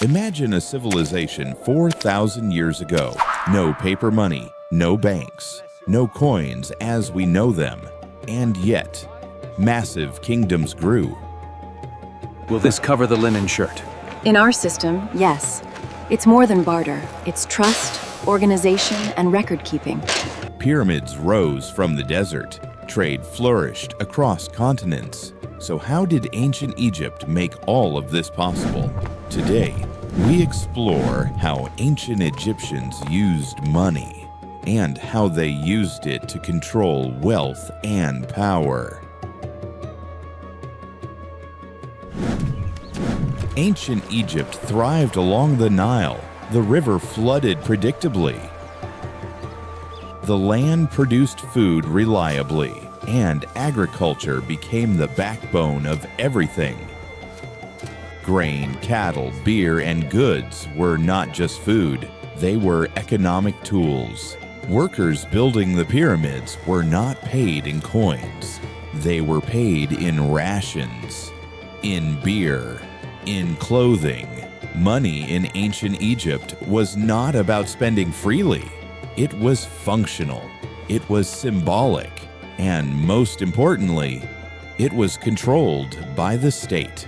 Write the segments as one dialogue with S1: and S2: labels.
S1: Imagine a civilization 4,000 years ago. No paper money, no banks, no coins as we know them. And yet, massive kingdoms grew.
S2: Will this cover the linen shirt?
S3: In our system, yes. It's more than barter. It's trust, organization, and record-keeping.
S1: Pyramids rose from the desert. Trade flourished across continents. So how did ancient Egypt make all of this possible? Today, we explore how ancient Egyptians used money and how they used it to control wealth and power. Ancient Egypt thrived along the Nile. The river flooded predictably. The land produced food reliably, and agriculture became the backbone of everything. Grain, cattle, beer, and goods were not just food. They were economic tools. Workers building the pyramids were not paid in coins. They were paid in rations, in beer, in clothing. Money in ancient Egypt was not about spending freely. It was functional. It was symbolic. And most importantly, it was controlled by the state.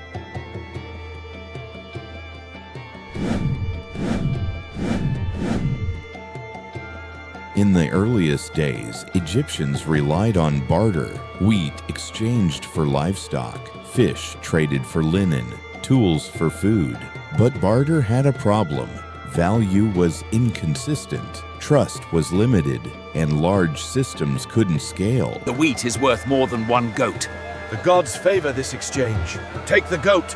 S1: In the earliest days, Egyptians relied on barter. Wheat exchanged for livestock, fish traded for linen, tools for food. But barter had a problem. Value was inconsistent, trust was limited, and large systems couldn't scale.
S4: The wheat is worth more than one goat.
S5: The gods favor this exchange. Take the goat.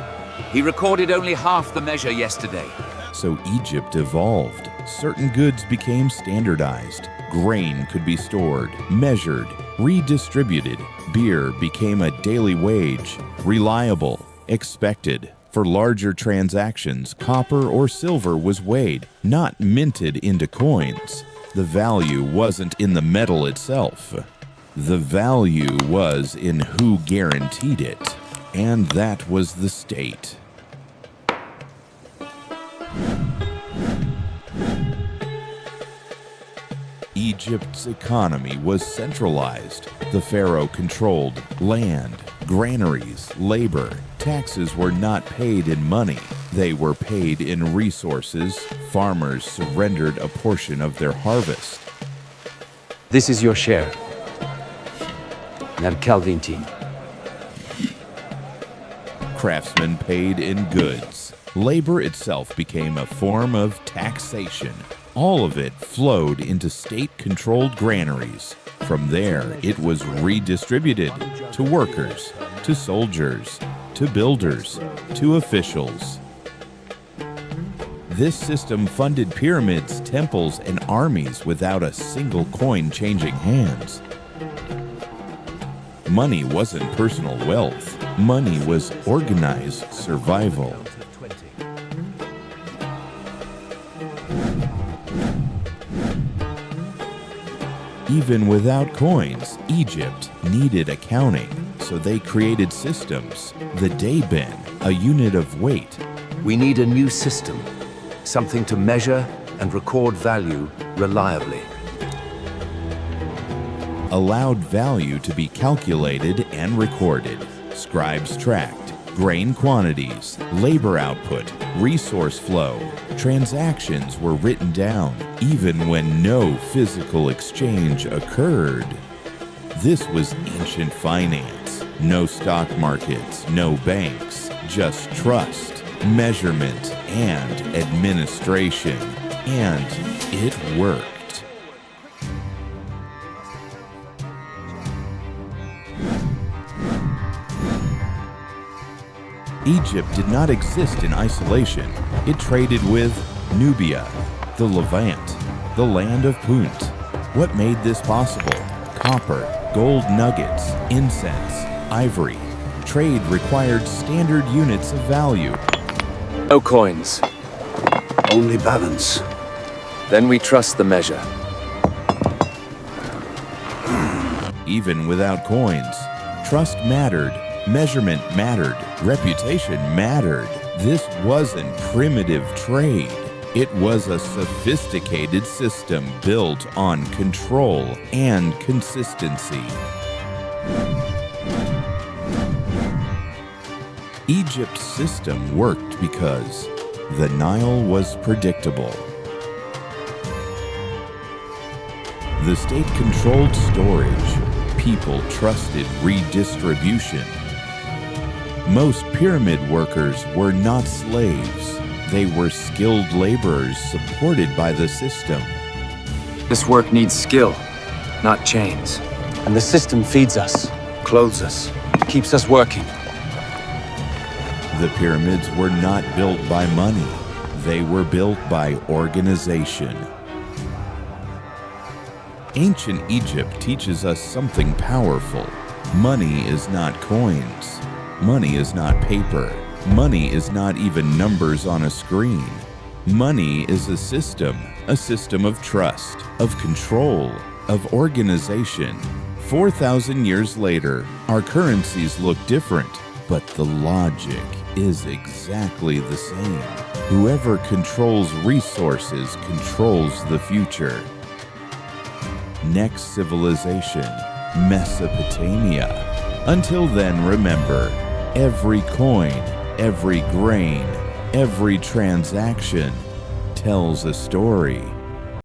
S4: He recorded only half the measure yesterday.
S1: So Egypt evolved. Certain goods became standardized. Grain could be stored, measured, redistributed. Beer became a daily wage, reliable, expected. For larger transactions, copper or silver was weighed, not minted into coins. The value wasn't in the metal itself. The value was in who guaranteed it, and that was the state. Egypt's economy was centralized. The pharaoh controlled land, granaries, labor. Taxes were not paid in money. They were paid in resources. Farmers surrendered a portion of their harvest.
S2: This is your share. Calvinti.
S1: Craftsmen paid in goods. Labor itself became a form of taxation. All of it flowed into state-controlled granaries. From there, it was redistributed to workers, to soldiers, to builders, to officials. This system funded pyramids, temples, and armies without a single coin changing hands. Money wasn't personal wealth. Money was organized survival. Even without coins, Egypt needed accounting, so they created systems. The Deben, a unit of weight.
S2: We need a new system, something to measure and record value reliably.
S1: Allowed value to be calculated and recorded. Scribes tracked grain quantities, labor output, resource flow. Transactions were written down, even when no physical exchange occurred. This was ancient finance. No stock markets, no banks, just trust, measurement, and administration. And it worked. Egypt did not exist in isolation. It traded with Nubia, the Levant, the land of Punt. What made this possible? Copper, gold nuggets, incense, ivory. Trade required standard units of value.
S2: No coins.
S5: Only balance.
S2: Then we trust the measure.
S1: Even without coins, trust mattered, measurement mattered, reputation mattered. This wasn't primitive trade. It was a sophisticated system built on control and consistency. Egypt's system worked because the Nile was predictable. The state controlled storage. People trusted redistribution. Most pyramid workers were not slaves. They were skilled laborers supported by the system.
S6: This work needs skill, not chains.
S7: And the system feeds us, clothes us, keeps us working.
S1: The pyramids were not built by money. They were built by organization. Ancient Egypt teaches us something powerful. Money is not coins. Money is not paper. Money is not even numbers on a screen. Money is a system of trust, of control, of organization. 4,000 years later, our currencies look different, but the logic is exactly the same. Whoever controls resources controls the future. Next civilization, Mesopotamia. Until then, remember, every coin, every grain, every transaction tells a story.